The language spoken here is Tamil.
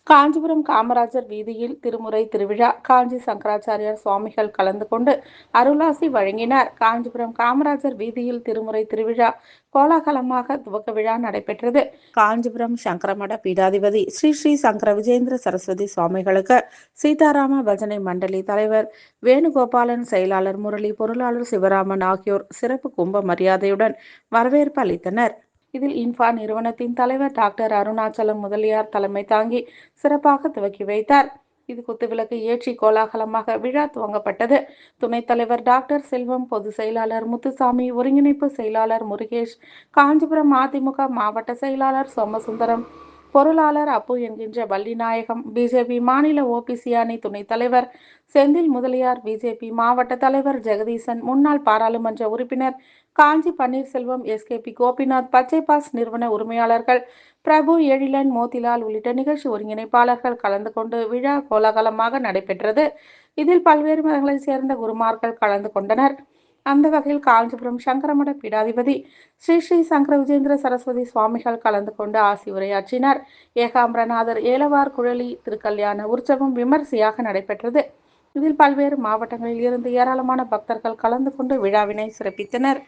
காஞ்சிபுரம் காமராஜர் வீதியில் திருமுறை திருவிழா காஞ்சி சங்கராச்சாரியார் சுவாமிகள் கலந்து கொண்டு அருளாசி வழங்கினார். காஞ்சிபுரம் காமராஜர் வீதியில் திருமுறை திருவிழா கோலாகலமாக துவக்க விழா நடைபெற்றது. காஞ்சிபுரம் சங்கரமட பீடாதிபதி ஸ்ரீ ஸ்ரீ சங்கர விஜேந்திர சரஸ்வதி சுவாமிகளுக்கு சீதாராம பஜனை மண்டலி தலைவர் வேணுகோபாலன், செயலாளர் முரளி, பொருளாளர் சிவராமன் ஆகியோர் சிறப்பு கும்ப மரியாதையுடன் வரவேற்பு அளித்தனர். இதில் இன்ஃபா நிறுவனத்தின் தலைவர் டாக்டர் அருணாச்சலம் முதலியார் தலைமை தாங்கி சிறப்பாக துவக்கி வைத்தார். இது குத்துவிளக்கு ஏற்றி கோலாகலமாக விழா துவங்கப்பட்டது. துணைத் தலைவர் டாக்டர் செல்வம், பொதுச் செயலாளர் முத்துசாமி, ஒருங்கிணைப்பு செயலாளர் முருகேஷ், காஞ்சிபுரம் அதிமுக மாவட்ட செயலாளர் சோமசுந்தரம், பொருளாளர் அப்பு என்கின்ற வள்ளிநாயகம், பிஜேபி மாநில ஓபிசி அணி துணைத் தலைவர் செந்தில் முதலியார், பிஜேபி மாவட்ட தலைவர் ஜெகதீசன், முன்னாள் பாராளுமன்ற உறுப்பினர் காஞ்சி பன்னீர்செல்வம், எஸ்கேபி கோபிநாத், பச்சை பாஸ் நிறுவன உரிமையாளர்கள் பிரபு, எழிலன், மோதிலால் உள்ளிட்ட நிகழ்ச்சி ஒருங்கிணைப்பாளர்கள் கலந்து கொண்டு விழா கோலாகலமாக நடைபெற்றது. இதில் பல்வேறு மதங்களைச் சேர்ந்த குருமார்கள் கலந்து கொண்டனர். அந்த வகையில் காஞ்சிபுரம் சங்கரமட பீடாதிபதி ஸ்ரீ ஸ்ரீ சங்கர விஜேந்திர சரஸ்வதி சுவாமிகள் கலந்து கொண்டு ஆசி உரையாற்றினார். ஏகாம்பரநாதர் ஏலவார் குழலி திருக்கல்யாண உற்சவம் விமரிசையாக நடைபெற்றது. இதில் பல்வேறு மாவட்டங்களில் இருந்து ஏராளமான பக்தர்கள் கலந்து கொண்டு விழாவினை சிறப்பித்தனர்.